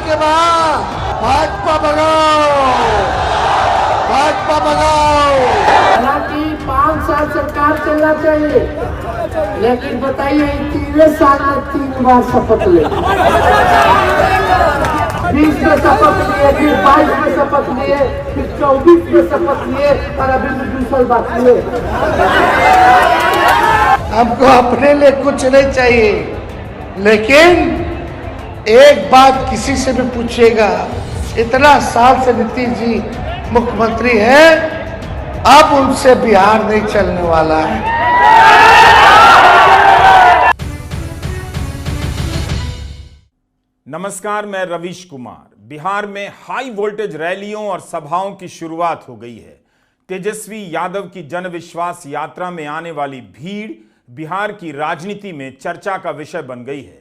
के बाद भाजपा भगाओ, भाजपा भगाओ। हालांकि 5 साल सरकार चलना चाहिए, लेकिन बताइए 3 साल में 3 बार शपथ ले, 20 में शपथ लिए, फिर 22 में शपथ लिए, फिर 24 में शपथ लिए और अभी भी 2 साल बाकी है। हमको अपने लिए कुछ नहीं चाहिए, लेकिन एक बात किसी से भी पूछिएगा, इतना साल से नीतीश जी मुख्यमंत्री हैं, अब उनसे बिहार नहीं चलने वाला है। नमस्कार, मैं रवीश कुमार। बिहार में हाई वोल्टेज रैलियों और सभाओं की शुरुआत हो गई है। तेजस्वी यादव की जन विश्वास यात्रा में आने वाली भीड़ बिहार की राजनीति में चर्चा का विषय बन गई है।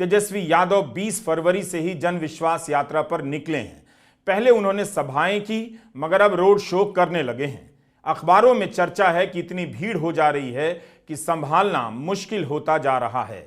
तेजस्वी यादव 20 फरवरी से ही जन विश्वास यात्रा पर निकले हैं। पहले उन्होंने सभाएं की, मगर अब रोड शो करने लगे हैं। अखबारों में चर्चा है कि इतनी भीड़ हो जा रही है कि संभालना मुश्किल होता जा रहा है।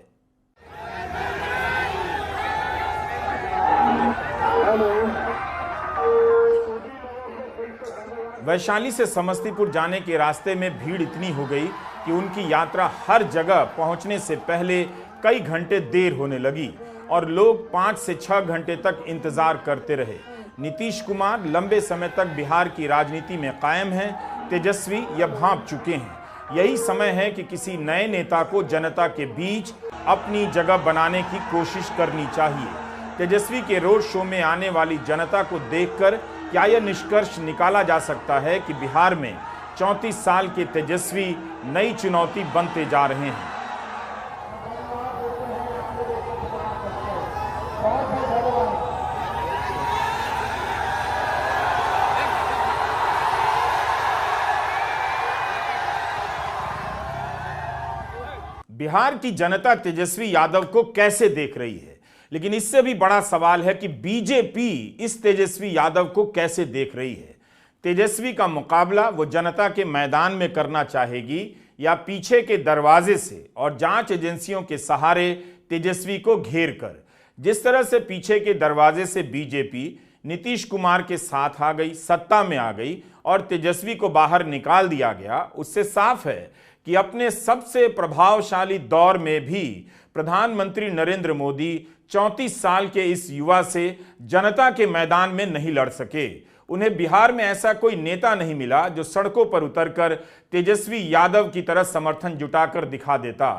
वैशाली से समस्तीपुर जाने के रास्ते में भीड़ इतनी हो गई कि उनकी यात्रा हर जगह पहुंचने से पहले कई घंटे देर होने लगी और लोग 5 से 6 घंटे तक इंतजार करते रहे। नीतीश कुमार लंबे समय तक बिहार की राजनीति में कायम हैं। तेजस्वी यह भांप चुके हैं। यही समय है कि किसी नए नेता को जनता के बीच अपनी जगह बनाने की कोशिश करनी चाहिए। तेजस्वी के रोड शो में आने वाली जनता को देखकर क्या यह निष्कर्ष निकाला जा सकता है कि बिहार में 34 साल के तेजस्वी नई चुनौती बनते जा रहे हैं? बिहार की जनता तेजस्वी यादव को कैसे देख रही है, लेकिन इससे भी बड़ा सवाल है कि बीजेपी इस तेजस्वी यादव को कैसे देख रही है। तेजस्वी का मुकाबला वो जनता के मैदान में करना चाहेगी या पीछे के दरवाजे से और जांच एजेंसियों के सहारे तेजस्वी को घेर कर। जिस तरह से पीछे के दरवाजे से बीजेपी नीतीश कुमार के साथ आ गई, सत्ता में आ गई और तेजस्वी को बाहर निकाल दिया गया, उससे साफ है कि अपने सबसे प्रभावशाली दौर में भी प्रधानमंत्री नरेंद्र मोदी 34 साल के इस युवा से जनता के मैदान में नहीं लड़ सके। उन्हें बिहार में ऐसा कोई नेता नहीं मिला जो सड़कों पर उतरकर तेजस्वी यादव की तरह समर्थन जुटाकर दिखा देता।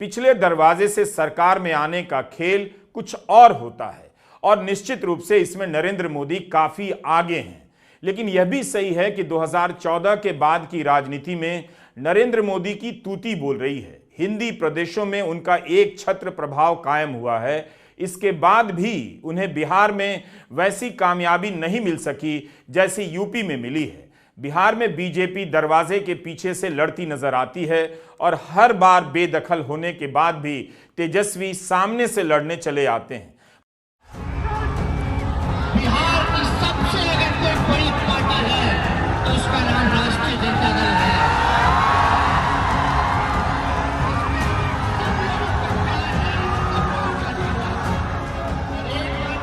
पिछले दरवाजे से सरकार में आने का खेल कुछ और होता है और निश्चित रूप से इसमें नरेंद्र मोदी काफी आगे हैं। लेकिन यह भी सही है कि 2014 के बाद की राजनीति में नरेंद्र मोदी की तूती बोल रही है। हिंदी प्रदेशों में उनका एक छत्र प्रभाव कायम हुआ है। इसके बाद भी उन्हें बिहार में वैसी कामयाबी नहीं मिल सकी जैसी यूपी में मिली है। बिहार में बीजेपी दरवाजे के पीछे से लड़ती नजर आती है और हर बार बेदखल होने के बाद भी तेजस्वी सामने से लड़ने चले आते हैं। बिहार की सबसे अगर कोई बड़ी पार्टी है तो उसका नाम राष्ट्रीय जनता दल है।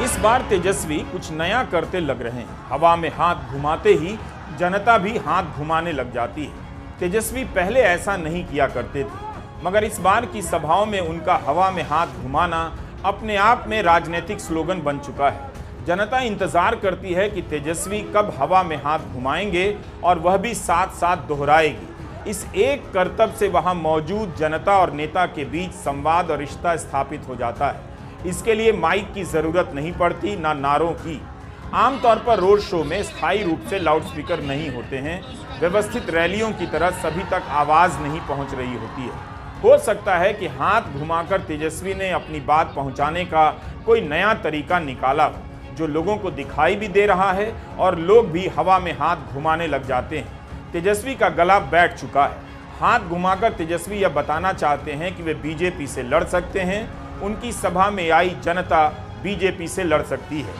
इस बार तेजस्वी कुछ नया करते लग रहे हैं। हवा में हाथ घुमाते ही जनता भी हाथ घुमाने लग जाती है। तेजस्वी पहले ऐसा नहीं किया करते थे, मगर इस बार की सभाओं में उनका हवा में हाथ घुमाना अपने आप में राजनीतिक स्लोगन बन चुका है। जनता इंतजार करती है कि तेजस्वी कब हवा में हाथ घुमाएंगे और वह भी साथ साथ दोहराएगी। इस एक करतब से वहां मौजूद जनता और नेता के बीच संवाद और रिश्ता स्थापित हो जाता है। इसके लिए माइक की जरूरत नहीं पड़ती, ना नारों की। आमतौर पर रोड शो में स्थायी रूप से लाउडस्पीकर नहीं होते हैं। व्यवस्थित रैलियों की तरह सभी तक आवाज नहीं पहुंच रही होती है। हो सकता है कि हाथ घुमाकर तेजस्वी ने अपनी बात पहुंचाने का कोई नया तरीका निकाला हो, जो लोगों को दिखाई भी दे रहा है और लोग भी हवा में हाथ घुमाने लग जाते हैं। तेजस्वी का गला बैठ चुका है। हाथ घुमाकर तेजस्वी यह बताना चाहते हैं कि वे बीजेपी से लड़ सकते हैं। उनकी सभा में आई जनता बीजेपी से लड़ सकती है।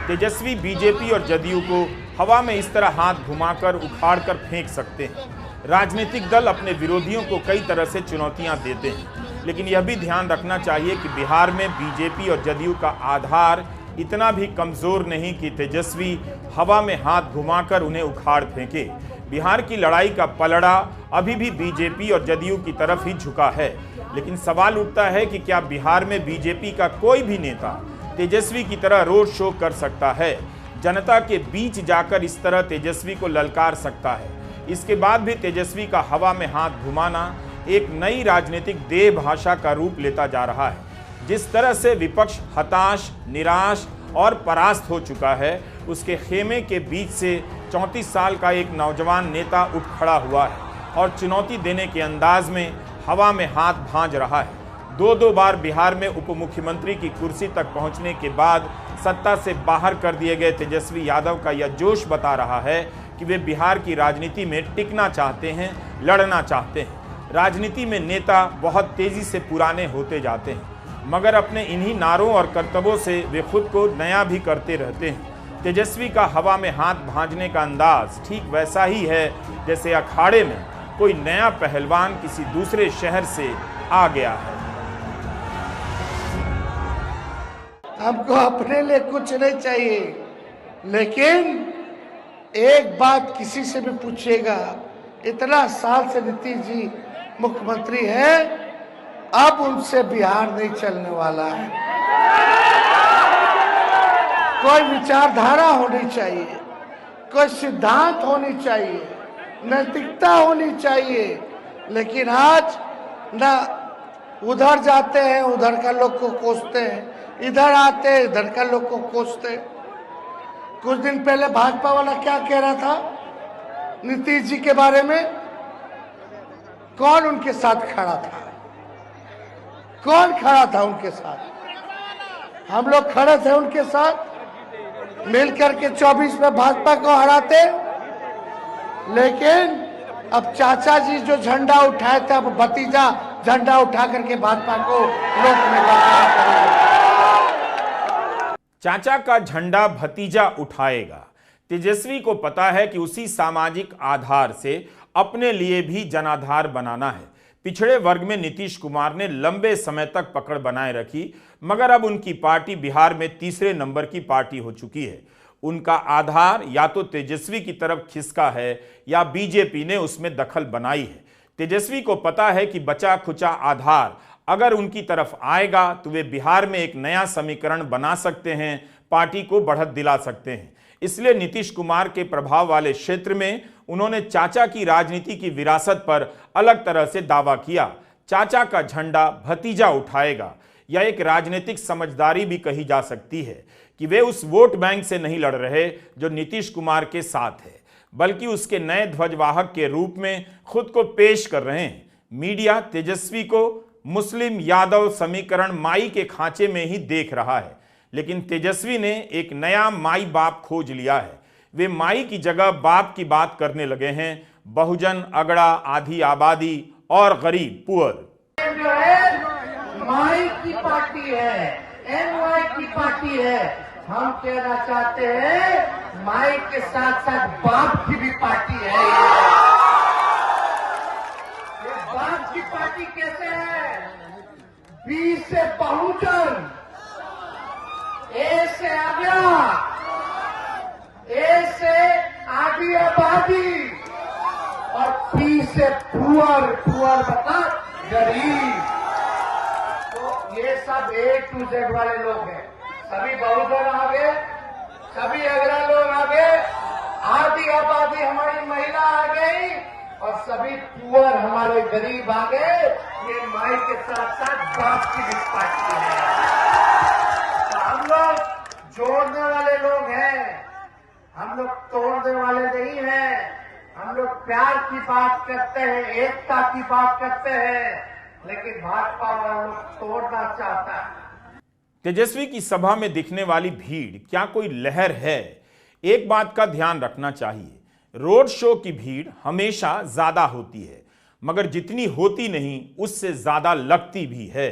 तेजस्वी बीजेपी और जदयू को हवा में इस तरह हाथ घुमाकर उखाड़कर फेंक सकते हैं। राजनीतिक दल अपने विरोधियों को कई तरह से चुनौतियां देते हैं, लेकिन यह भी ध्यान रखना चाहिए कि बिहार में बीजेपी और जदयू का आधार इतना भी कमजोर नहीं कि तेजस्वी हवा में हाथ घुमाकर उन्हें उखाड़ फेंके। बिहार की लड़ाई का पलड़ा अभी भी बीजेपी और जदयू की तरफ ही झुका है, लेकिन सवाल उठता है कि क्या बिहार में बीजेपी का कोई भी नेता तेजस्वी की तरह रोड शो कर सकता है, जनता के बीच जाकर इस तरह तेजस्वी को ललकार सकता है। इसके बाद भी तेजस्वी का हवा में हाथ घुमाना एक नई राजनीतिक देह भाषा का रूप लेता जा रहा है। जिस तरह से विपक्ष हताश, निराश और परास्त हो चुका है, उसके खेमे के बीच से 34 साल का एक नौजवान नेता उठ खड़ा हुआ है और चुनौती देने के अंदाज में हवा में हाथ भांज रहा है। दो बार बिहार में उप मुख्यमंत्री की कुर्सी तक पहुंचने के बाद सत्ता से बाहर कर दिए गए तेजस्वी यादव का यह जोश बता रहा है कि वे बिहार की राजनीति में टिकना चाहते हैं, लड़ना चाहते हैं। राजनीति में नेता बहुत तेजी से पुराने होते जाते हैं, मगर अपने इन्हीं नारों और कर्तव्यों से वे खुद को नया भी करते रहते हैं। तेजस्वी का हवा में हाथ भांजने का अंदाज ठीक वैसा ही है जैसे अखाड़े में कोई नया पहलवान किसी दूसरे शहर से आ गया है। हमको अपने लिए कुछ नहीं चाहिए, लेकिन एक बात किसी से भी पूछिएगा, इतना साल से नीतीश जी मुख्यमंत्री है, अब उनसे बिहार नहीं चलने वाला है। कोई विचारधारा होनी चाहिए, कोई सिद्धांत होनी चाहिए, नैतिकता होनी चाहिए, लेकिन आज ना उधर जाते हैं, उधर का लोग को कोसते हैं, इधर आते हैं, इधर का लोग को कोसते हैं। कुछ दिन पहले भाजपा वाला क्या कह रहा था नीतीश जी के बारे में? कौन उनके साथ खड़ा था? कौन खड़ा था उनके साथ? हम लोग खड़े थे उनके साथ, मिलकर के 24 में भाजपा को हराते। लेकिन अब चाचा जी जो झंडा उठाए थे, अब भतीजा झंडा उठा करके भाजपा को रोकने का। चाचा का झंडा भतीजा उठाएगा। तेजस्वी को पता है कि उसी सामाजिक आधार से अपने लिए भी जनाधार बनाना है। पिछड़े वर्ग में नीतीश कुमार ने लंबे समय तक पकड़ बनाए रखी, मगर अब उनकी पार्टी बिहार में तीसरे नंबर की पार्टी हो चुकी है। उनका आधार या तो तेजस्वी की तरफ खिसका है या बीजेपी ने उसमें दखल बनाई है। तेजस्वी को पता है कि बचा खुचा आधार अगर उनकी तरफ आएगा तो वे बिहार में एक नया समीकरण बना सकते हैं, पार्टी को बढ़त दिला सकते हैं। इसलिए नीतीश कुमार के प्रभाव वाले क्षेत्र में उन्होंने चाचा की राजनीति की विरासत पर अलग तरह से दावा किया। चाचा का झंडा भतीजा उठाएगा। यह एक राजनीतिक समझदारी भी कही जा सकती है कि वे उस वोट बैंक से नहीं लड़ रहे जो नीतीश कुमार के साथ है, बल्कि उसके नए ध्वजवाहक के रूप में खुद को पेश कर रहे हैं। मीडिया तेजस्वी को मुस्लिम यादव समीकरण माई के खांचे में ही देख रहा है, लेकिन तेजस्वी ने एक नया माई बाप खोज लिया है। वे माई की जगह बाप की बात करने लगे हैं। बहुजन, अगड़ा, आधी आबादी और गरीब पुअर जो है माई की पार्टी है, एनवाई की पार्टी है। हम कहना चाहते हैं माई के साथ साथ बाप की भी पार्टी है। ये बाप की पार्टी कैसे है? बी से बहुजन, ए से आगरा, ए से आधी आबादी और पी से पुअर, पुअर मतलब गरीब। तो ये सब A to Z वाले लोग हैं। सभी बहुजन आ गए, सभी अगरा लोग आ गए, आधी आबादी हमारी महिला आ गई और सभी पुअर हमारे गरीब आ गए। ये माई के साथ साथ बाप की भी पार्टी है। तो हम लोग जोड़ने वाले लोग हैं, हम लोग तोड़ने वाले नहीं हैं। हम लोग प्यार की बात करते हैं, एकता की बात करते हैं, लेकिन भाजपा वाला लोग तोड़ना चाहता है। तेजस्वी की सभा में दिखने वाली भीड़ क्या कोई लहर है? एक बात का ध्यान रखना चाहिए, रोड शो की भीड़ हमेशा ज्यादा होती है, मगर जितनी होती नहीं उससे ज्यादा लगती भी है।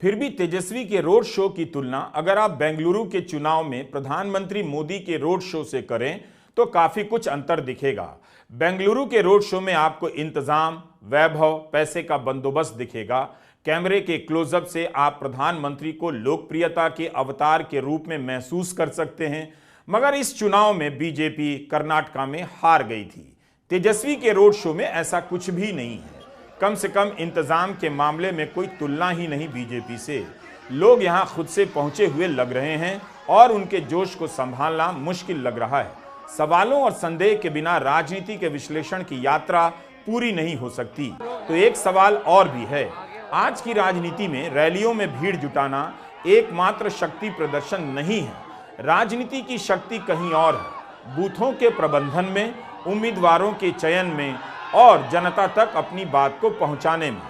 फिर भी तेजस्वी के रोड शो की तुलना अगर आप बेंगलुरु के चुनाव में प्रधानमंत्री मोदी के रोड शो से करें तो काफी कुछ अंतर दिखेगा। बेंगलुरु के रोड शो में आपको इंतजाम, वैभव, पैसे का बंदोबस्त दिखेगा। कैमरे के क्लोजअप से आप प्रधानमंत्री को लोकप्रियता के अवतार के रूप में महसूस कर सकते हैं। मगर इस चुनाव में बीजेपी कर्नाटका में हार गई थी। तेजस्वी के रोड शो में ऐसा कुछ भी नहीं है। कम से कम इंतजाम के मामले में कोई तुलना ही नहीं बीजेपी से। लोग यहां खुद से पहुंचे हुए लग रहे हैं और उनके जोश को संभालना मुश्किल लग रहा है। सवालों और संदेह के बिना राजनीति के विश्लेषण की यात्रा पूरी नहीं हो सकती। तो एक सवाल और भी है, आज की राजनीति में रैलियों में भीड़ जुटाना एकमात्र शक्ति प्रदर्शन नहीं है। राजनीति की शक्ति कहीं और है, बूथों के प्रबंधन में, उम्मीदवारों के चयन में और जनता तक अपनी बात को पहुंचाने में।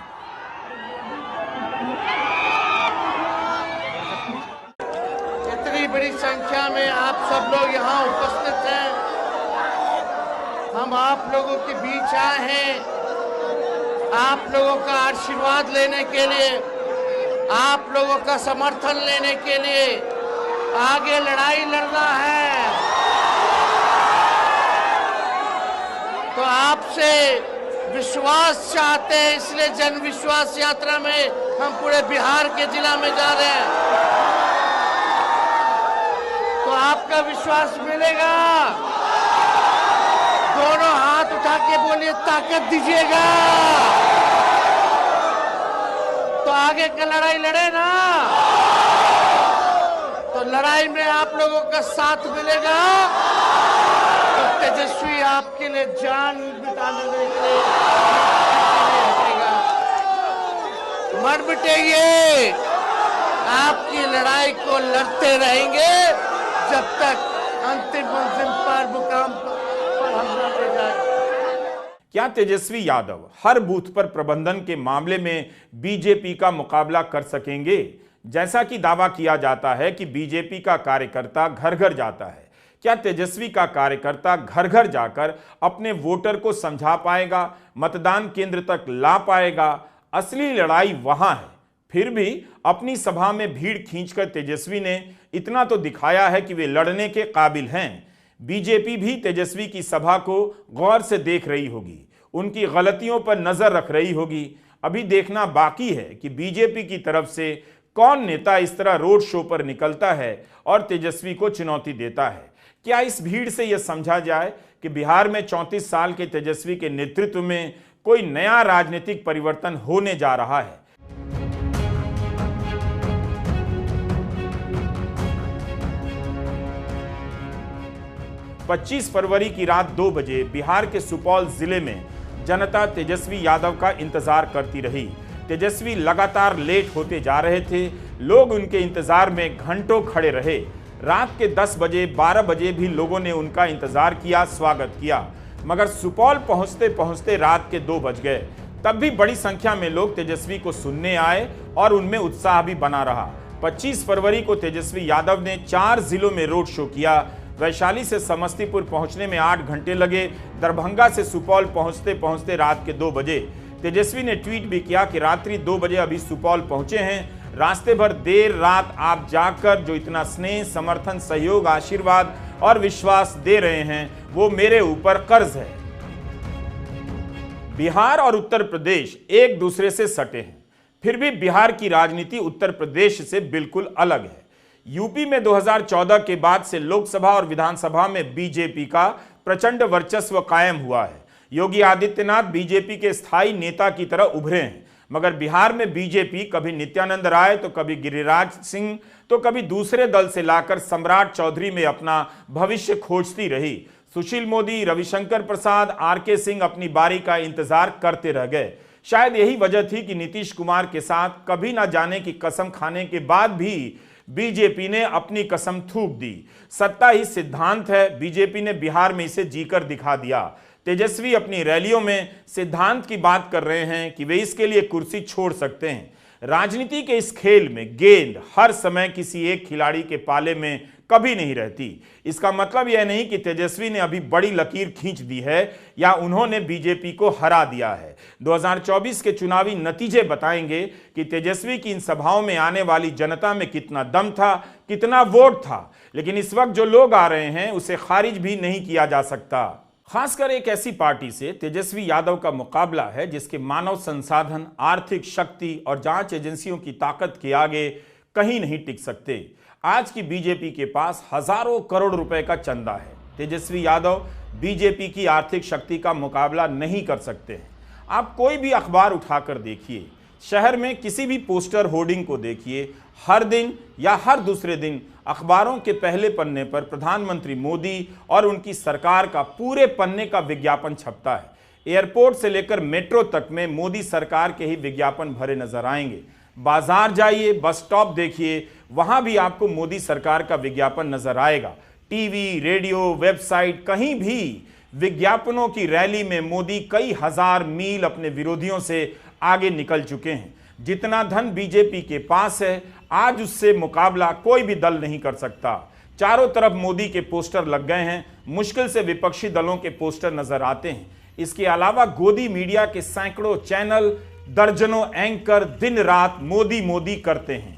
इतनी बड़ी संख्या में आप सब लोग यहाँ उपस्थित हैं। हम आप लोगों के बीच आए हैं आप लोगों का आशीर्वाद लेने के लिए, आप लोगों का समर्थन लेने के लिए। आगे लड़ाई लड़ना है तो आपसे विश्वास चाहते हैं, इसलिए जन विश्वास यात्रा में हम पूरे बिहार के जिला में जा रहे हैं। तो आपका विश्वास मिलेगा। दोनों हाथ उठा के बोलिए, ताकत दीजिएगा। तो आगे का लड़ाई लड़े ना, तो लड़ाई में आप लोगों का साथ मिलेगा। तो तेजस्वी आपके लिए जान बिताने के लिए हटेगा। मत बिटेंगे, आपकी लड़ाई को लड़ते रहेंगे जब तक अंतिम मंजिल पर मुकाम पर हम न ले जाए। क्या तेजस्वी यादव हर बूथ पर प्रबंधन के मामले में बीजेपी का मुकाबला कर सकेंगे? जैसा कि दावा किया जाता है कि बीजेपी का कार्यकर्ता घर घर जाता है, क्या तेजस्वी का कार्यकर्ता घर घर जाकर अपने वोटर को समझा पाएगा, मतदान केंद्र तक ला पाएगा? असली लड़ाई वहां है। फिर भी अपनी सभा में भीड़ खींचकर तेजस्वी ने इतना तो दिखाया है कि वे लड़ने के काबिल हैं। बीजेपी भी तेजस्वी की सभा को गौर से देख रही होगी, उनकी गलतियों पर नजर रख रही होगी। अभी देखना बाकी है कि बीजेपी की तरफ से कौन नेता इस तरह रोड शो पर निकलता है और तेजस्वी को चुनौती देता है। क्या इस भीड़ से यह समझा जाए कि बिहार में 34 साल के तेजस्वी के नेतृत्व में कोई नया राजनीतिक परिवर्तन होने जा रहा है? पच्चीस फरवरी की रात 2 बजे बिहार के सुपौल जिले में जनता तेजस्वी यादव का इंतजार करती रही। तेजस्वी लगातार लेट होते जा रहे थे। लोग उनके इंतजार में घंटों खड़े रहे। रात के 10 बजे 12 बजे भी लोगों ने उनका इंतजार किया, स्वागत किया। मगर सुपौल पहुंचते पहुंचते रात के 2 बज गए। तब भी बड़ी संख्या में लोग तेजस्वी को सुनने आए और उनमें उत्साह भी बना रहा। 25 फरवरी को तेजस्वी यादव ने 4 जिलों में रोड शो किया। वैशाली से समस्तीपुर पहुंचने में 8 घंटे लगे। दरभंगा से सुपौल पहुंचते पहुंचते रात के 2 बजे। तेजस्वी ने ट्वीट भी किया कि रात्रि 2 बजे अभी सुपौल पहुंचे हैं। रास्ते भर देर रात आप जाकर जो इतना स्नेह, समर्थन, सहयोग, आशीर्वाद और विश्वास दे रहे हैं, वो मेरे ऊपर कर्ज है। बिहार और उत्तर प्रदेश एक दूसरे से सटे हैं, फिर भी बिहार की राजनीति उत्तर प्रदेश से बिल्कुल अलग है। यूपी में 2014 के बाद से लोकसभा और विधानसभा में बीजेपी का प्रचंड वर्चस्व कायम हुआ है। योगी आदित्यनाथ बीजेपी के स्थायी नेता की तरह उभरे हैं। मगर बिहार में बीजेपी कभी नित्यानंद राय, तो कभी गिरिराज सिंह, तो कभी दूसरे दल से लाकर सम्राट चौधरी में अपना भविष्य खोजती रही। सुशील मोदी, रविशंकर प्रसाद, आरके सिंह अपनी बारी का इंतजार करते रह गए। शायद यही वजह थी कि नीतीश कुमार के साथ कभी ना जाने की कसम खाने के बाद भी बीजेपी ने अपनी कसम थूक दी। सत्ता ही सिद्धांत है, बीजेपी ने बिहार में इसे जीकर दिखा दिया। तेजस्वी अपनी रैलियों में सिद्धांत की बात कर रहे हैं कि वे इसके लिए कुर्सी छोड़ सकते हैं। राजनीति के इस खेल में गेंद हर समय किसी एक खिलाड़ी के पाले में कभी नहीं रहती। इसका मतलब यह नहीं कि तेजस्वी ने अभी बड़ी लकीर खींच दी है या उन्होंने बीजेपी को हरा दिया है। 2024 के चुनावी नतीजे बताएंगे कि तेजस्वी की इन सभाओं में आने वाली जनता में कितना दम था, कितना वोट था। लेकिन इस वक्त जो लोग आ रहे हैं उसे खारिज भी नहीं किया जा सकता। खासकर एक ऐसी पार्टी से तेजस्वी यादव का मुकाबला है जिसके मानव संसाधन, आर्थिक शक्ति और जांच एजेंसियों की ताकत के आगे कहीं नहीं टिक सकते। आज की बीजेपी के पास हजारों करोड़ रुपए का चंदा है। तेजस्वी यादव बीजेपी की आर्थिक शक्ति का मुकाबला नहीं कर सकते हैं। आप कोई भी अखबार उठाकर देखिए, शहर में किसी भी पोस्टर होर्डिंग को देखिए, हर दिन या हर दूसरे दिन अखबारों के पहले पन्ने पर प्रधानमंत्री मोदी और उनकी सरकार का पूरे पन्ने का विज्ञापन छपता है। एयरपोर्ट से लेकर मेट्रो तक में मोदी सरकार के ही विज्ञापन भरे नजर आएंगे। बाजार जाइए, बस स्टॉप देखिए, वहां भी आपको मोदी सरकार का विज्ञापन नजर आएगा। टीवी, रेडियो, वेबसाइट, कहीं भी विज्ञापनों की रैली में मोदी कई हजार मील अपने विरोधियों से आगे निकल चुके हैं। जितना धन बीजेपी के पास है, आज उससे मुकाबला कोई भी दल नहीं कर सकता। चारों तरफ मोदी के पोस्टर लग गए हैं, मुश्किल से विपक्षी दलों के पोस्टर नजर आते हैं। इसके अलावा गोदी मीडिया के सैकड़ों चैनल, दर्जनों एंकर दिन रात मोदी मोदी करते हैं।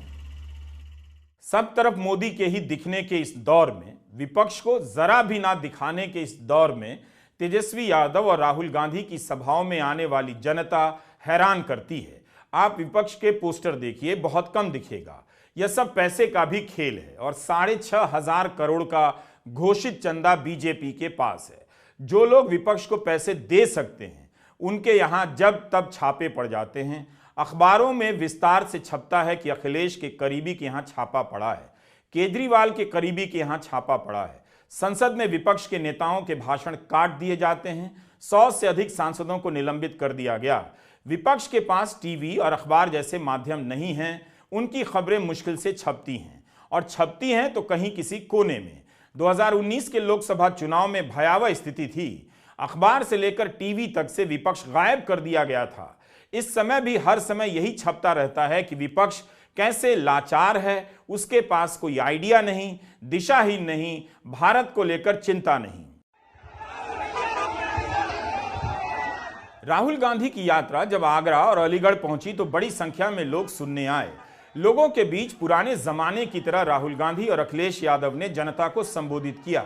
सब तरफ मोदी के ही दिखने के इस दौर में, विपक्ष को जरा भी ना दिखाने के इस दौर में तेजस्वी यादव और राहुल गांधी की सभाओं में आने वाली जनता हैरान करती है। आप विपक्ष के पोस्टर देखिए, बहुत कम दिखेगा। यह सब पैसे का भी खेल है और 6,500 करोड़ का घोषित चंदा बीजेपी के पास है। जो लोग विपक्ष को पैसे दे सकते हैं उनके यहां जब तब छापे पड़ जाते हैं। अखबारों में विस्तार से छपता है कि अखिलेश के करीबी के यहां छापा पड़ा है, केजरीवाल के करीबी के यहां छापा पड़ा है। संसद में विपक्ष के नेताओं के भाषण काट दिए जाते हैं। 100 से अधिक सांसदों को निलंबित कर दिया गया। विपक्ष के पास टीवी और अखबार जैसे माध्यम नहीं हैं। उनकी खबरें मुश्किल से छपती हैं और छपती हैं तो कहीं किसी कोने में। 2019 के लोकसभा चुनाव में भयावह स्थिति थी। अखबार से लेकर टीवी तक से विपक्ष गायब कर दिया गया था। इस समय भी हर समय यही छपता रहता है कि विपक्ष कैसे लाचार है, उसके पास कोई आइडिया नहीं, दिशाहीन नहीं, भारत को लेकर चिंता नहीं। राहुल गांधी की यात्रा जब आगरा और अलीगढ़ पहुंची तो बड़ी संख्या में लोग सुनने आए। लोगों के बीच पुराने जमाने की तरह राहुल गांधी और अखिलेश यादव ने जनता को संबोधित किया।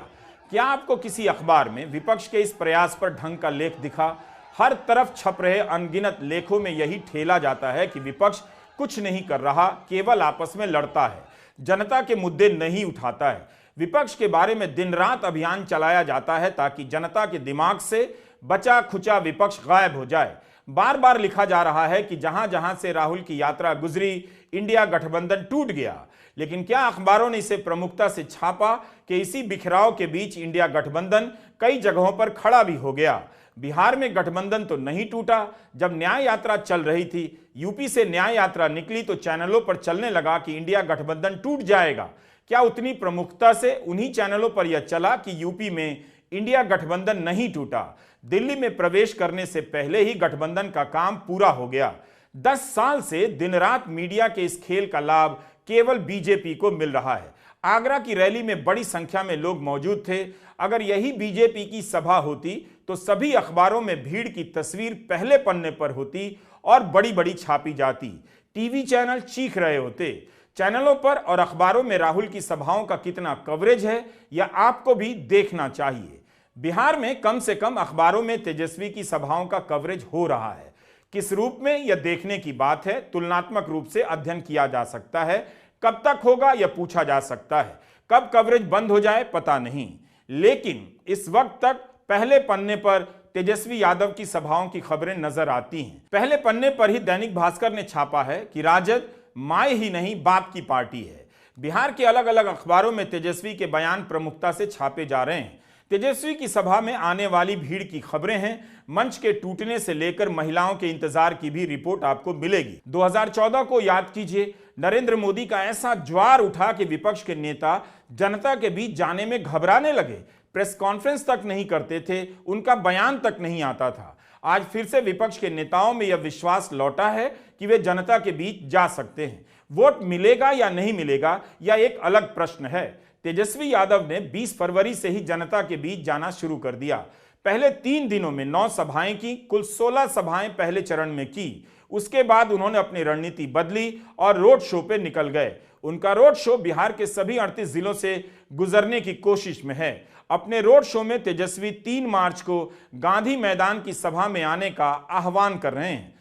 क्या आपको किसी अखबार में विपक्ष के इस प्रयास पर ढंग का लेख दिखा? हर तरफ छप रहे अनगिनत लेखों में यही ठेला जाता है कि विपक्ष कुछ नहीं कर रहा, केवल आपस में लड़ता है, जनता के मुद्दे नहीं उठाता है। विपक्ष के बारे में दिन रात अभियान चलाया जाता है ताकि जनता के दिमाग से बचा खुचा विपक्ष गायब हो जाए। बार बार लिखा जा रहा है कि जहां जहां से राहुल की यात्रा गुजरी, इंडिया गठबंधन टूट गया। लेकिन क्या अखबारों ने इसे प्रमुखता से छापा कि इसी बिखराव के बीच इंडिया गठबंधन कई जगहों पर खड़ा भी हो गया? बिहार में गठबंधन तो नहीं टूटा। जब न्याय यात्रा चल रही थी, यूपी से न्याय यात्रा निकली तो चैनलों पर चलने लगा कि इंडिया गठबंधन टूट जाएगा। क्या उतनी प्रमुखता से उन्हीं चैनलों पर यह चला कि यूपी में इंडिया गठबंधन नहीं टूटा? दिल्ली में प्रवेश करने से पहले ही गठबंधन का काम पूरा हो गया। 10 साल से दिन रात मीडिया के इस खेल का लाभ केवल बीजेपी को मिल रहा है। आगरा की रैली में बड़ी संख्या में लोग मौजूद थे। अगर यही बीजेपी की सभा होती तो सभी अखबारों में भीड़ की तस्वीर पहले पन्ने पर होती और बड़ी बड़ी छापी जाती। टीवी चैनल चीख रहे होते। चैनलों पर और अखबारों में राहुल की सभाओं का कितना कवरेज है यह आपको भी देखना चाहिए। बिहार में कम से कम अखबारों में तेजस्वी की सभाओं का कवरेज हो रहा है। किस रूप में यह देखने की बात है, तुलनात्मक रूप से अध्ययन किया जा सकता है। कब तक होगा यह पूछा जा सकता है। कब कवरेज बंद हो जाए पता नहीं, लेकिन इस वक्त तक पहले पन्ने पर तेजस्वी यादव की सभाओं की खबरें नजर आती हैं। पहले पन्ने पर ही दैनिक भास्कर ने छापा है कि राजद मां ही नहीं बाप की पार्टी है। बिहार के अलग अलग अखबारों में तेजस्वी के बयान प्रमुखता से छापे जा रहे हैं। तेजस्वी की सभा में आने वाली भीड़ की खबरें हैं। मंच के टूटने से लेकर महिलाओं के इंतजार की भी रिपोर्ट आपको मिलेगी। 2014 को याद कीजिए, नरेंद्र मोदी का ऐसा ज्वार उठा कि विपक्ष के नेता जनता के बीच जाने में घबराने लगे। प्रेस कॉन्फ्रेंस तक नहीं करते थे, उनका बयान तक नहीं आता था। आज फिर से विपक्ष के नेताओं में यह विश्वास लौटा है कि वे जनता के बीच जा सकते हैं। वोट मिलेगा या नहीं मिलेगा, यह एक अलग प्रश्न है। तेजस्वी यादव ने 20 फरवरी से ही जनता के बीच जाना शुरू कर दिया। पहले 3 दिनों में 9 सभाएं की, कुल 16 सभाएं पहले चरण में की। उसके बाद उन्होंने अपनी रणनीति बदली और रोड शो पे निकल गए। उनका रोड शो बिहार के सभी 38 जिलों से गुजरने की कोशिश में है। अपने रोड शो में तेजस्वी 3 मार्च को गांधी मैदान की सभा में आने का आह्वान कर रहे हैं।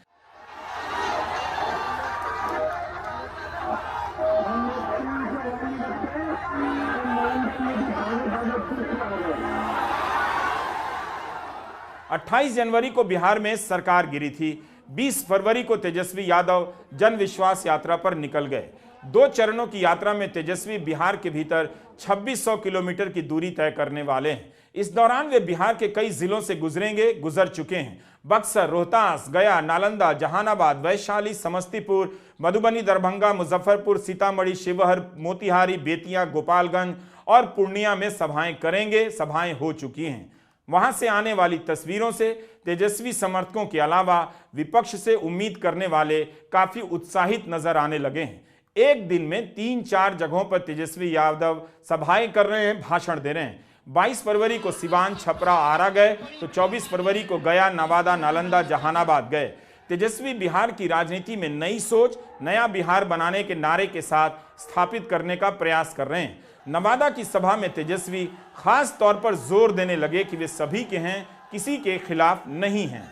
अट्ठाईस जनवरी को बिहार में सरकार गिरी थी। 20 फरवरी को तेजस्वी यादव जन विश्वास यात्रा पर निकल गए। 2 चरणों की यात्रा में तेजस्वी बिहार के भीतर 2600 किलोमीटर की दूरी तय करने वाले हैं। इस दौरान वे बिहार के कई जिलों से गुजर चुके हैं। बक्सर, रोहतास, गया, नालंदा, जहानाबाद, वैशाली, समस्तीपुर, मधुबनी, दरभंगा, मुजफ्फरपुर, सीतामढ़ी, शिवहर, मोतिहारी, बेतिया, गोपालगंज और पूर्णिया में सभाएं करेंगे। सभाएं हो चुकी हैं। वहां से आने वाली तस्वीरों से तेजस्वी समर्थकों के अलावा विपक्ष से उम्मीद करने वाले काफी उत्साहित नजर आने लगे हैं। एक दिन में 3-4 जगहों पर तेजस्वी यादव सभाएं कर रहे हैं, भाषण दे रहे हैं। 22 फरवरी को सिवान, छपरा, आरा गए तो 24 फरवरी को गया, नवादा, नालंदा, जहानाबाद गए। तेजस्वी बिहार की राजनीति में नई सोच, नया बिहार बनाने के नारे के साथ स्थापित करने का प्रयास कर रहे हैं। नवादा की सभा में तेजस्वी खास तौर पर जोर देने लगे कि वे सभी के हैं, किसी के खिलाफ नहीं हैं।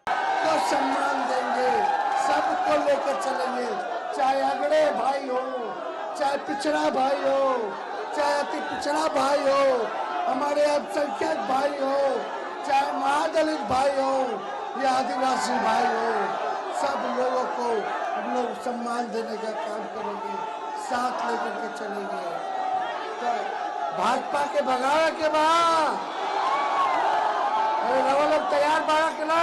तो सम्मान देंगे, सबको लेकर चलेंगे, चाहे अगड़े भाई हो, चाहे पिछड़ा भाई हो, चाहे अति पिछड़ा भाई हो, हमारे अल्पसंख्यक भाई हो, चाहे महादलित भाई हो या आदिवासी भाई हो, सब लोगों को हम लोग सम्मान देने का काम करेंगे, साथ लेकर के चलेंगे। तो भाजपा के भगावे के बाद रवा लोग तैयार बाड़ा के ना,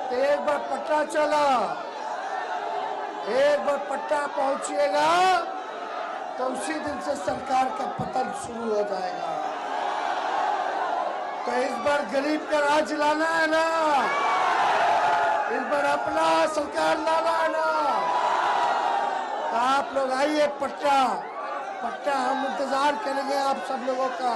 तो एक बार पट्टा चला, एक बार पट्टा पहुंचिएगा तो उसी दिन से सरकार का पतन शुरू हो जाएगा। तो इस बार गरीब का राज लाना है ना, इस बार अपना सरकार लाना है ना, तो आप लोग आइए, पट्टा हम इंतजार करेंगे आप सब लोगों का।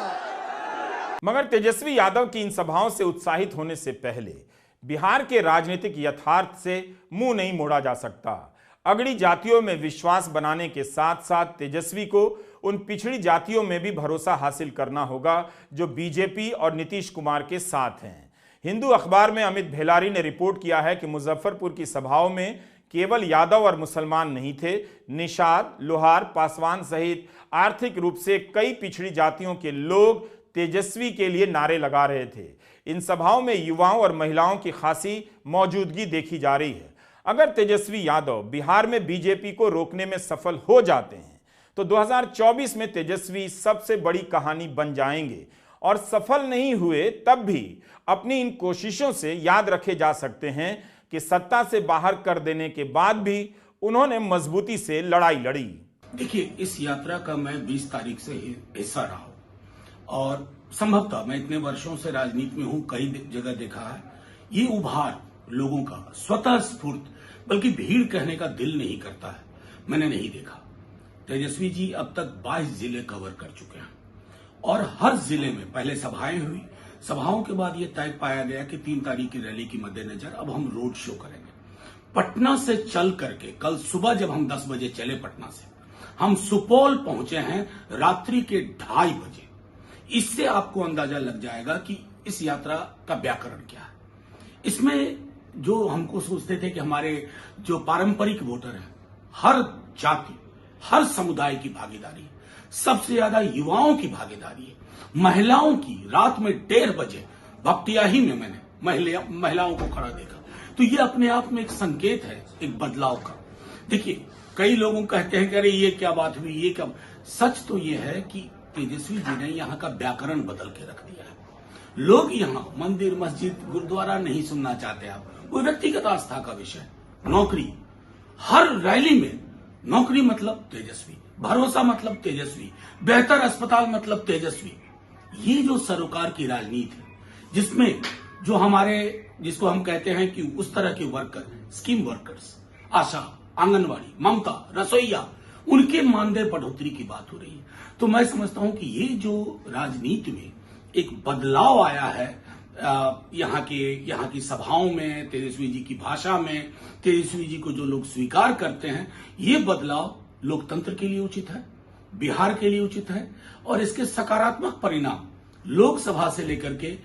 मगर तेजस्वी यादव की इन सभाओं से उत्साहित होने से पहले बिहार के राजनीतिक यथार्थ से मुंह नहीं मोड़ा जा सकता। अगड़ी जातियों में विश्वास बनाने के साथ साथ तेजस्वी को उन पिछड़ी जातियों में भी भरोसा हासिल करना होगा जो बीजेपी और नीतीश कुमार के साथ हैं। हिंदू अखबार में अमित भेलारी ने रिपोर्ट किया है कि मुजफ्फरपुर की सभाओं में केवल यादव और मुसलमान नहीं थे, निषाद, लोहार, पासवान सहित आर्थिक रूप से कई पिछड़ी जातियों के लोग तेजस्वी के लिए नारे लगा रहे थे। इन सभाओं में युवाओं और महिलाओं की खासी मौजूदगी देखी जा रही है। अगर तेजस्वी यादव बिहार में बीजेपी को रोकने में सफल हो जाते हैं तो 2024 में तेजस्वी सबसे बड़ी कहानी बन जाएंगे, और सफल नहीं हुए तब भी अपनी इन कोशिशों से याद रखे जा सकते हैं कि सत्ता से बाहर कर देने के बाद भी उन्होंने मजबूती से लड़ाई लड़ी। देखिए, इस यात्रा का मैं 20 तारीख से हिस्सा रहा हूं और संभवतः मैं इतने वर्षों से राजनीति में हूं, कई जगह देखा है ये उभार लोगों का स्वतः स्फूर्त, बल्कि भीड़ कहने का दिल नहीं करता है, मैंने नहीं देखा। तेजस्वी जी अब तक 22 जिले कवर कर चुके हैं और हर जिले में पहले सभाएं हुई, सभाओं के बाद ये तय पाया गया कि 3 तारीख की रैली के मद्देनजर अब हम रोड शो करेंगे। पटना से चल करके कल सुबह जब हम 10 बजे चले पटना से, हम सुपौल पहुंचे हैं रात्रि के 2:30 बजे। इससे आपको अंदाजा लग जाएगा कि इस यात्रा का व्याकरण क्या है। इसमें जो हमको सोचते थे कि हमारे जो पारंपरिक वोटर हैं, हर जाति, हर समुदाय की भागीदारी है, सबसे ज्यादा युवाओं की भागीदारी है, महिलाओं की। रात में 1:30 बजे भपटियाही में मैंने महिलाओं को खड़ा देखा, तो ये अपने आप में एक संकेत है एक बदलाव का। देखिए, कई लोगों कहते हैं कि अरे ये क्या बात हुई, ये क्या। सच तो ये है कि तेजस्वी जी ने यहाँ का व्याकरण बदल के रख दिया है। लोग यहाँ मंदिर, मस्जिद, गुरुद्वारा नहीं सुनना चाहते। आप वो व्यक्तिगत आस्था का विषय, नौकरी, हर रैली में नौकरी मतलब तेजस्वी, भरोसा मतलब तेजस्वी, बेहतर अस्पताल मतलब तेजस्वी। ये जो सरोकार की राजनीति है, जिसमें जो हमारे, जिसको हम कहते हैं कि उस तरह के वर्कर, स्कीम वर्कर्स, आशा, आंगनवाड़ी, ममता, रसोईया, उनके मानदेय बढ़ोतरी की बात हो रही है। तो मैं समझता हूं कि ये जो राजनीति में एक बदलाव आया है, यहाँ की सभाओं में, तेजस्वी जी की भाषा में, तेजस्वी जी को जो लोग स्वीकार करते हैं, ये बदलाव लोकतंत्र के लिए उचित है, बिहार के लिए उचित है, और इसके सकारात्मक परिणाम लोकसभा से लेकर के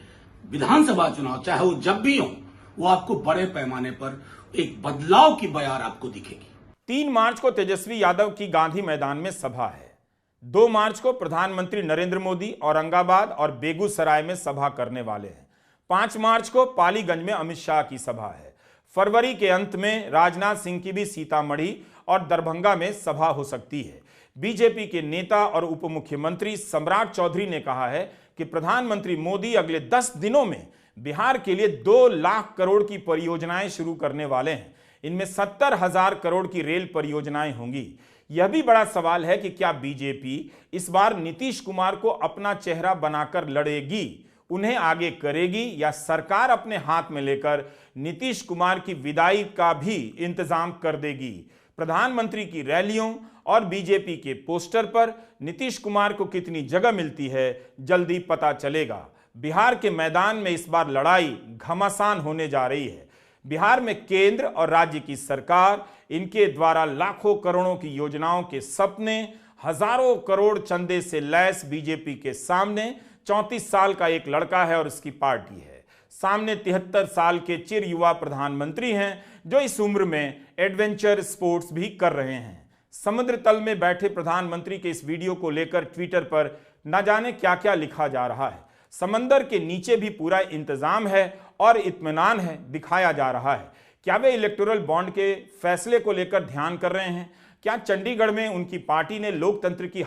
विधानसभा चुनाव, चाहे वो जब भी हो, वो आपको बड़े पैमाने पर एक बदलाव की बयार आपको दिखेगी। 3 मार्च को तेजस्वी यादव की गांधी मैदान में सभा है। 2 मार्च को प्रधानमंत्री नरेंद्र मोदी औरंगाबाद और बेगूसराय में सभा करने वाले हैं। 5 मार्च को पालीगंज में अमित शाह की सभा है। फरवरी के अंत में राजनाथ सिंह की भी सीतामढ़ी और दरभंगा में सभा हो सकती है। बीजेपी के नेता और उप मुख्यमंत्री सम्राट चौधरी ने कहा है कि प्रधानमंत्री मोदी अगले 10 दिनों में बिहार के लिए 2 लाख करोड़ की परियोजनाएं शुरू करने वाले हैं। इनमें 70,000 करोड़ की रेल परियोजनाएं होंगी। यह भी बड़ा सवाल है कि क्या बीजेपी इस बार नीतीश कुमार को अपना चेहरा बनाकर लड़ेगी, उन्हें आगे करेगी, या सरकार अपने हाथ में लेकर नीतीश कुमार की विदाई का भी इंतजाम कर देगी। प्रधानमंत्री की रैलियों और बीजेपी के पोस्टर पर नीतीश कुमार को कितनी जगह मिलती है, जल्दी पता चलेगा। बिहार के मैदान में इस बार लड़ाई घमासान होने जा रही है। बिहार में केंद्र और राज्य की सरकार, इनके द्वारा लाखों करोड़ों की योजनाओं के सपने, हजारों करोड़ चंदे से लैस बीजेपी के सामने 34 साल का एक लड़का है और उसकी पार्टी है। सामने 73 साल के चिर युवा प्रधानमंत्री हैं, जो इस उम्र में एडवेंचर स्पोर्ट्स भी कर रहे हैं। समुद्र तल में बैठे प्रधानमंत्री के इस वीडियो को लेकर ट्विटर पर न जाने क्या क्या लिखा जा रहा है। समंदर के नीचे भी पूरा इंतजाम है और इत्मीनान है, दिखाया जा रहा है। क्या वे इलेक्टोरल बॉन्ड के फैसले को लेकर ध्यान कर रहे हैं? क्या चंडीगढ़ में उनकी पार्टी ने लोकतंत्र की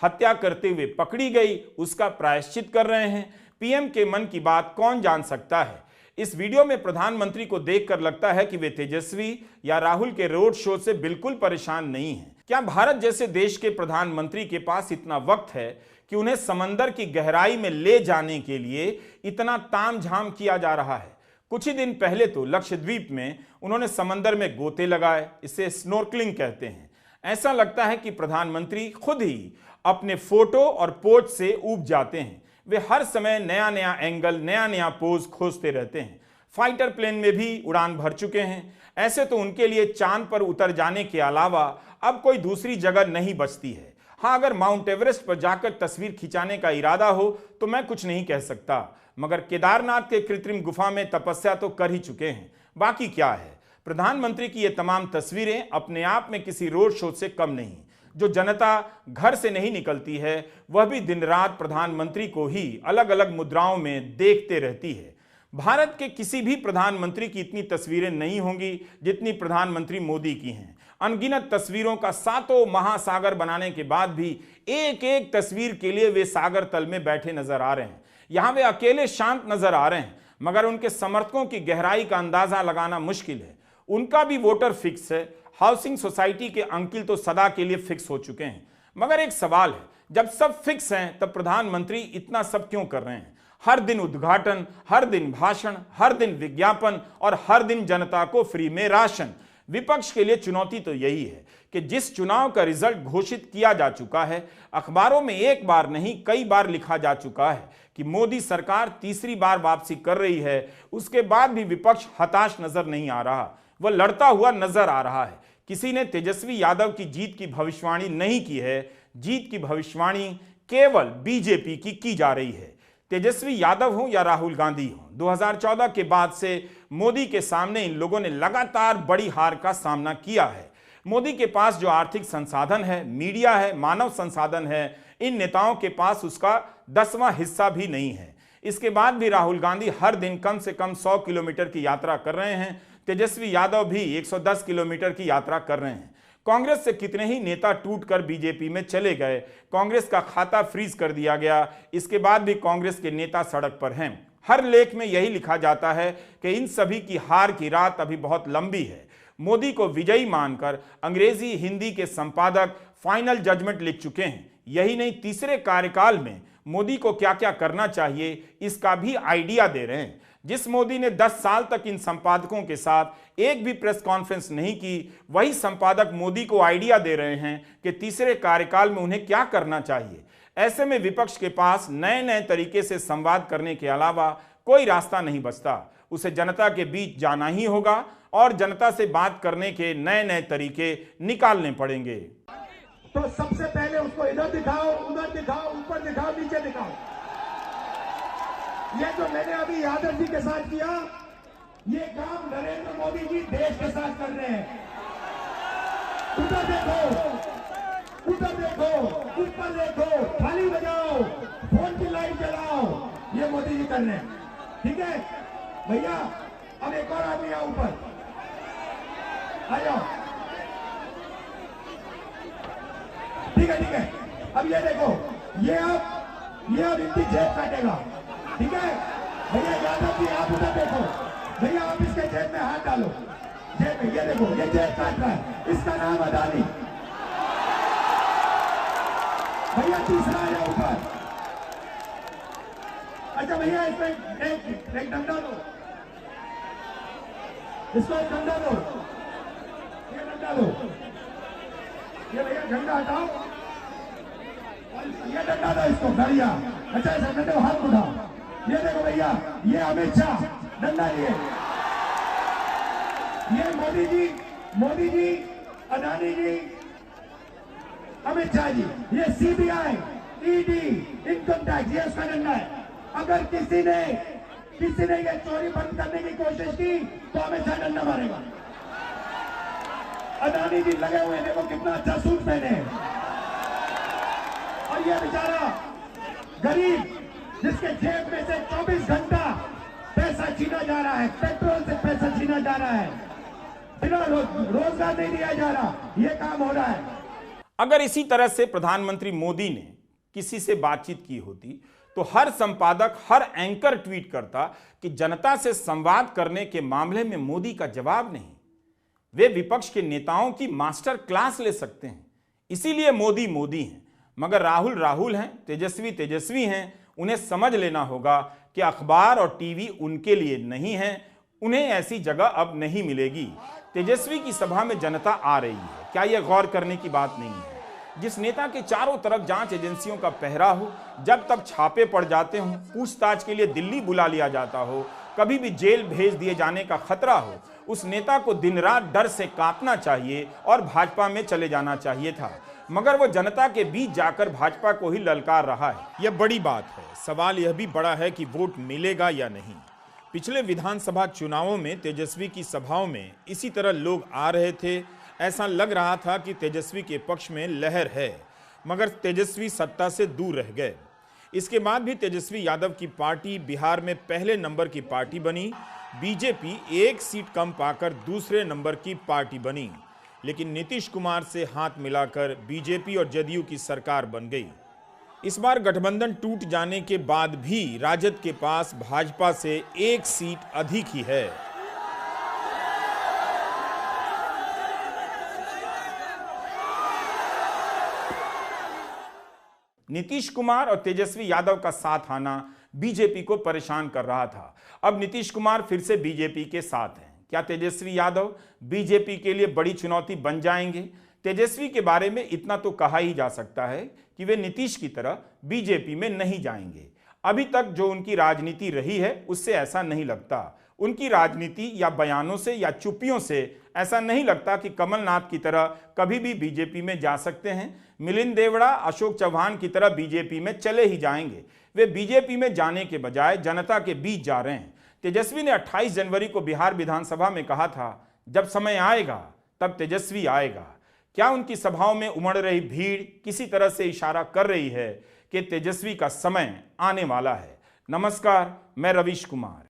हत्या करते हुए पकड़ी गई, उसका प्रायश्चित कर रहे हैं? पीएम के मन की बात कौन जान सकता है। इस वीडियो में प्रधानमंत्री को देखकर लगता है कि वे तेजस्वी या राहुल के रोड शो से बिल्कुल परेशान नहीं हैं। क्या भारत जैसे देश के प्रधानमंत्री के पास इतना वक्त है कि उन्हें समंदर की गहराई में ले जाने के लिए इतना तामझाम किया जा रहा है? कुछ ही दिन पहले तो लक्षद्वीप में उन्होंने समंदर में गोते लगाए, इसे स्नॉर्कलिंग कहते हैं। ऐसा लगता है कि प्रधानमंत्री खुद ही अपने फोटो और पोज से ऊब जाते हैं। वे हर समय नया नया एंगल, नया नया पोज खोजते रहते हैं। फाइटर प्लेन में भी उड़ान भर चुके हैं। ऐसे तो उनके लिए चांद पर उतर जाने के अलावा अब कोई दूसरी जगह नहीं बचती है। हाँ, अगर माउंट एवरेस्ट पर जाकर तस्वीर खिंचाने का इरादा हो तो मैं कुछ नहीं कह सकता, मगर केदारनाथ के कृत्रिम गुफा में तपस्या तो कर ही चुके हैं। बाकी क्या है? प्रधानमंत्री की ये तमाम तस्वीरें अपने आप में किसी रोड शो से कम नहीं। जो जनता घर से नहीं निकलती है, वह भी दिन रात प्रधानमंत्री को ही अलग अलग मुद्राओं में देखते रहती है। भारत के किसी भी प्रधानमंत्री की इतनी तस्वीरें नहीं होंगी जितनी प्रधानमंत्री मोदी की हैं। अनगिनत तस्वीरों का 7 महासागर बनाने के बाद भी एक एक तस्वीर के लिए वे सागर तल में बैठे नजर आ रहे हैं। यहां वे अकेले शांत नजर आ रहे हैं, मगर उनके समर्थकों की गहराई का अंदाजा लगाना मुश्किल है। उनका भी वोटर फिक्स है। हाउसिंग सोसाइटी के अंकिल तो सदा के लिए फिक्स हो चुके हैं। मगर एक सवाल है, जब सब फिक्स हैं तब प्रधानमंत्री इतना सब क्यों कर रहे हैं? हर दिन उद्घाटन, हर दिन भाषण, हर दिन विज्ञापन और हर दिन जनता को फ्री में राशन। विपक्ष के लिए चुनौती तो यही है कि जिस चुनाव का रिजल्ट घोषित किया जा चुका है, अखबारों में एक बार नहीं कई बार लिखा जा चुका है कि मोदी सरकार तीसरी बार वापसी कर रही है, उसके बाद भी विपक्ष हताश नजर नहीं आ रहा, वह लड़ता हुआ नजर आ रहा है। किसी ने तेजस्वी यादव की जीत की भविष्यवाणी नहीं की है। जीत की भविष्यवाणी केवल बीजेपी की जा रही है। तेजस्वी यादव हो या राहुल गांधी हो, 2014 के बाद से मोदी के सामने इन लोगों ने लगातार बड़ी हार का सामना किया है। मोदी के पास जो आर्थिक संसाधन है, मीडिया है, मानव संसाधन है, इन नेताओं के पास उसका 10वां हिस्सा भी नहीं है। इसके बाद भी राहुल गांधी हर दिन कम से कम 100 किलोमीटर की यात्रा कर रहे हैं। तेजस्वी यादव भी 110 किलोमीटर की यात्रा कर रहे हैं। कांग्रेस से कितने ही नेता टूटकर बीजेपी में चले गए, कांग्रेस का खाता फ्रीज कर दिया गया, इसके बाद भी कांग्रेस के नेता सड़क पर हैं। हर लेख में यही लिखा जाता है कि इन सभी की हार की रात अभी बहुत लंबी है। मोदी को विजयी मानकर अंग्रेजी हिंदी के संपादक फाइनल जजमेंट लिख चुके हैं। यही नहीं, तीसरे कार्यकाल में मोदी को क्या क्या करना चाहिए इसका भी आइडिया दे रहे हैं। जिस मोदी ने 10 साल तक इन संपादकों के साथ एक भी प्रेस कॉन्फ्रेंस नहीं की, वही संपादक मोदी को आइडिया दे रहे हैं कि तीसरे कार्यकाल में उन्हें क्या करना चाहिए। ऐसे में विपक्ष के पास नए नए तरीके से संवाद करने के अलावा कोई रास्ता नहीं बचता। उसे जनता के बीच जाना ही होगा और जनता से बात करने के नए नए तरीके निकालने पड़ेंगे। तो सबसे पहले उसको इधर दिखाओ, उधर दिखाओ, ऊपर दिखाओ, नीचे दिखाओ। ये जो मैंने अभी यादव जी के साथ किया, ये काम नरेंद्र मोदी जी देश के साथ कर रहे हैं। उधर देखो, उधर देखो, ऊपर देखो, थाली बजाओ, फोन की लाइट जलाओ, ये मोदी जी कर रहे हैं। ठीक है भैया, अब एक और आदमी आओ, ऊपर आ जाओ। ठीक है, अब ये देखो, ये अब इनकी जेब काटेगा। ठीक है भैया, यादव जी आप उधर देखो, भैया आप इसके जेब में हाथ डालो, जेब में, ये देखो, ये जेब काट रहा है, इसका नाम अदानी। भैया तीसरा आया ऊपर। अच्छा भैया, इसमें एक डंडा दो, इसको एक डंडा दो, ये डंडा दो, ये भैया झंडा हटाओ, ये डंडा दो इसको, बढ़िया। अच्छा ऐसा डंडे को हाथ उठाओ, ये देखो भैया, ये अमित शाह डंडा लिए, ये मोदी जी, अदानी जी, अमित शाह जी, ये सीबीआई, ईडी, इनकम टैक्स, ये उसका डंडा है। अगर किसी ने ये चोरी बंद करने की कोशिश की तो अमित शाह डंडा मारेगा। अदानी जी लगे हुए, देखो कितना अच्छा सूट पहने, और ये बेचारा गरीब जिसके जेब में से 24 घंटा पैसा छीना जा रहा है, पेट्रोल से पैसा छीना जा रहा है, बिना रोजगार नहीं दिया जा रहा, ये काम हो रहा है। अगर इसी तरह से प्रधानमंत्री मोदी ने किसी से बातचीत की होती तो हर संपादक, हर एंकर ट्वीट करता कि जनता से संवाद करने के मामले में मोदी का जवाब नहीं। वे विपक्ष के नेताओं की मास्टर क्लास ले सकते हैं, इसीलिए मोदी मोदी हैं। मगर राहुल राहुल हैं, तेजस्वी तेजस्वी हैं। उन्हें समझ लेना होगा कि अखबार और टीवी उनके लिए नहीं है, उन्हें ऐसी जगह अब नहीं मिलेगी। तेजस्वी की सभा में जनता आ रही है, क्या यह गौर करने की बात नहीं है? जिस नेता के चारों तरफ जांच एजेंसियों का पहरा हो, जब तक छापे पड़ जाते हों, पूछताछ के लिए दिल्ली बुला लिया जाता हो, कभी भी जेल भेज दिए जाने का खतरा हो, उस नेता को दिन रात डर से कांपना चाहिए और भाजपा में चले जाना चाहिए था। मगर वो जनता के बीच जाकर भाजपा को ही ललकार रहा है। यह बड़ी बात है। सवाल यह भी बड़ा है कि वोट मिलेगा या नहीं। पिछले विधानसभा चुनावों में तेजस्वी की सभाओं में इसी तरह लोग आ रहे थे। ऐसा लग रहा था कि तेजस्वी के पक्ष में लहर है, मगर तेजस्वी सत्ता से दूर रह गए। इसके बाद भी तेजस्वी यादव की पार्टी बिहार में पहले नंबर की पार्टी बनी। बीजेपी एक सीट कम पाकर दूसरे नंबर की पार्टी बनी, लेकिन नीतीश कुमार से हाथ मिलाकर बीजेपी और जदयू की सरकार बन गई। इस बार गठबंधन टूट जाने के बाद भी राजद के पास भाजपा से एक सीट अधिक ही है। नीतीश कुमार और तेजस्वी यादव का साथ आना बीजेपी को परेशान कर रहा था। अब नीतीश कुमार फिर से बीजेपी के साथ हैं। क्या तेजस्वी यादव बीजेपी के लिए बड़ी चुनौती बन जाएंगे? तेजस्वी के बारे में इतना तो कहा ही जा सकता है कि वे नीतीश की तरह बीजेपी में नहीं जाएंगे। अभी तक जो उनकी राजनीति रही है उससे ऐसा नहीं लगता। उनकी राजनीति या बयानों से या चुप्पियों से ऐसा नहीं लगता कि कमलनाथ की तरह कभी भी बीजेपी में जा सकते हैं। मिलिंद देवड़ा, अशोक चौहान की तरह बीजेपी में चले ही जाएंगे। वे बीजेपी में जाने के बजाय जनता के बीच जा रहे हैं। तेजस्वी ने 28 जनवरी को बिहार विधानसभा में कहा था, जब समय आएगा तब तेजस्वी आएगा। क्या उनकी सभाओं में उमड़ रही भीड़ किसी तरह से इशारा कर रही है कि तेजस्वी का समय आने वाला है? नमस्कार, मैं रवीश कुमार।